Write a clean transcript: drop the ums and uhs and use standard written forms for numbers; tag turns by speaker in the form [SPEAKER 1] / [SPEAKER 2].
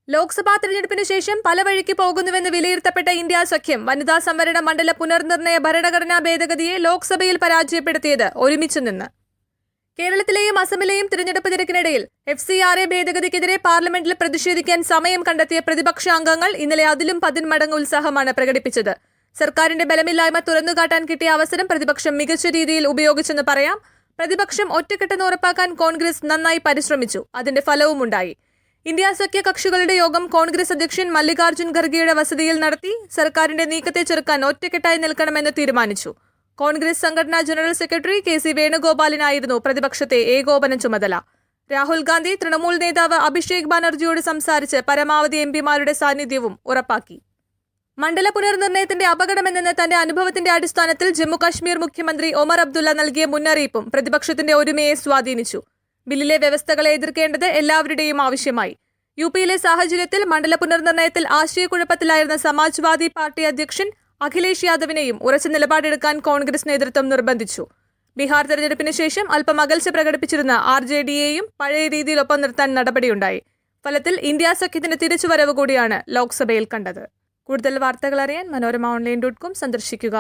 [SPEAKER 1] ലോക്സഭാ തെരഞ്ഞെടുപ്പിന് ശേഷം പല വഴിക്ക് പോകുന്നുവെന്ന് വിലയിരുത്തപ്പെട്ട ഇന്ത്യ സഖ്യം വനിതാ സംവരണ മണ്ഡല പുനർനിർണയ ഭരണഘടനാ ഭേദഗതിയെ ലോക്സഭയിൽ പരാജയപ്പെടുത്തിയത് ഒരുമിച്ച് നിന്ന്. കേരളത്തിലെയും അസമിലെയും തിരഞ്ഞെടുപ്പ് തിരക്കിനിടയിൽ FCRA ഭേദഗതിക്കെതിരെ പാർലമെന്റിൽ പ്രതിഷേധിക്കാൻ സമയം കണ്ടെത്തിയ പ്രതിപക്ഷ അംഗങ്ങൾ ഇന്നലെ അതിലും 10 മടങ്ങ് ഉത്സാഹമാണ് പ്രകടിപ്പിച്ചത്. സർക്കാരിന്റെ ബലമില്ലായ്മ തുറന്നുകാട്ടാൻ കിട്ടിയ അവസരം പ്രതിപക്ഷം മികച്ച രീതിയിൽ ഉപയോഗിച്ചെന്ന് പറയാം. പ്രതിപക്ഷം ഒറ്റക്കെട്ടെന്ന് ഉറപ്പാക്കാൻ കോൺഗ്രസ് നന്നായി പരിശ്രമിച്ചു. അതിന്റെ ഫലവുമുണ്ടായി. ഇന്ത്യ സഖ്യ കക്ഷികളുടെ യോഗം കോൺഗ്രസ് അധ്യക്ഷൻ മല്ലികാർജ്ജുൻ ഖർഗെയുടെ വസതിയിൽ നടത്തി സർക്കാരിന്റെ നീക്കത്തെ ചെറുക്കാൻ ഒറ്റക്കെട്ടായി നിൽക്കണമെന്ന് തീരുമാനിച്ചു. കോൺഗ്രസ് സംഘടനാ ജനറൽ സെക്രട്ടറി KC വേണുഗോപാലിനായിരുന്നു പ്രതിപക്ഷത്തെ ഏകോപന ചുമതല. രാഹുൽ ഗാന്ധി തൃണമൂൽ നേതാവ് അഭിഷേക് ബാനർജിയോട് സംസാരിച്ച് പരമാവധി MPമാരുടെ സാന്നിധ്യവും ഉറപ്പാക്കി. മണ്ഡല പുനർനിർണയത്തിന്റെ അപകടമെന്ന തന്റെ അനുഭവത്തിന്റെ അടിസ്ഥാനത്തിൽ ജമ്മുകാശ്മീർ മുഖ്യമന്ത്രി ഒമർ അബ്ദുള്ള നൽകിയ മുന്നറിയിപ്പും പ്രതിപക്ഷത്തിന്റെ ഒരുമയെ സ്വാധീനിച്ചു. ബില്ലിലെ വ്യവസ്ഥകളെ എതിർക്കേണ്ടത് എല്ലാവരുടെയും ആവശ്യമായി. UPയിലെ സാഹചര്യത്തിൽ മണ്ഡല പുനർനിർണയത്തിൽ ആശയക്കുഴപ്പത്തിലായിരുന്ന സമാജ്വാദി പാർട്ടി അധ്യക്ഷൻ അഖിലേഷ് യാദവിനെയും ഉറച്ച നിലപാടെടുക്കാൻ കോൺഗ്രസ് നേതൃത്വം നിർബന്ധിച്ചു. ബീഹാർ തെരഞ്ഞെടുപ്പിന് ശേഷം അല്പം അകൽച്ച പ്രകടിപ്പിച്ചിരുന്ന RJDയെയും പഴയ രീതിയിൽ ഒപ്പം നിർത്താൻ നടപടിയുണ്ടായി. ഫലത്തിൽ ഇന്ത്യ സഖ്യത്തിന്റെ തിരിച്ചുവരവ് കൂടിയാണ് ലോക്സഭയിൽ കണ്ടത്. കൂടുതൽ വാർത്തകൾ അറിയാൻ മനോരമ online.com സന്ദർശിക്കുക.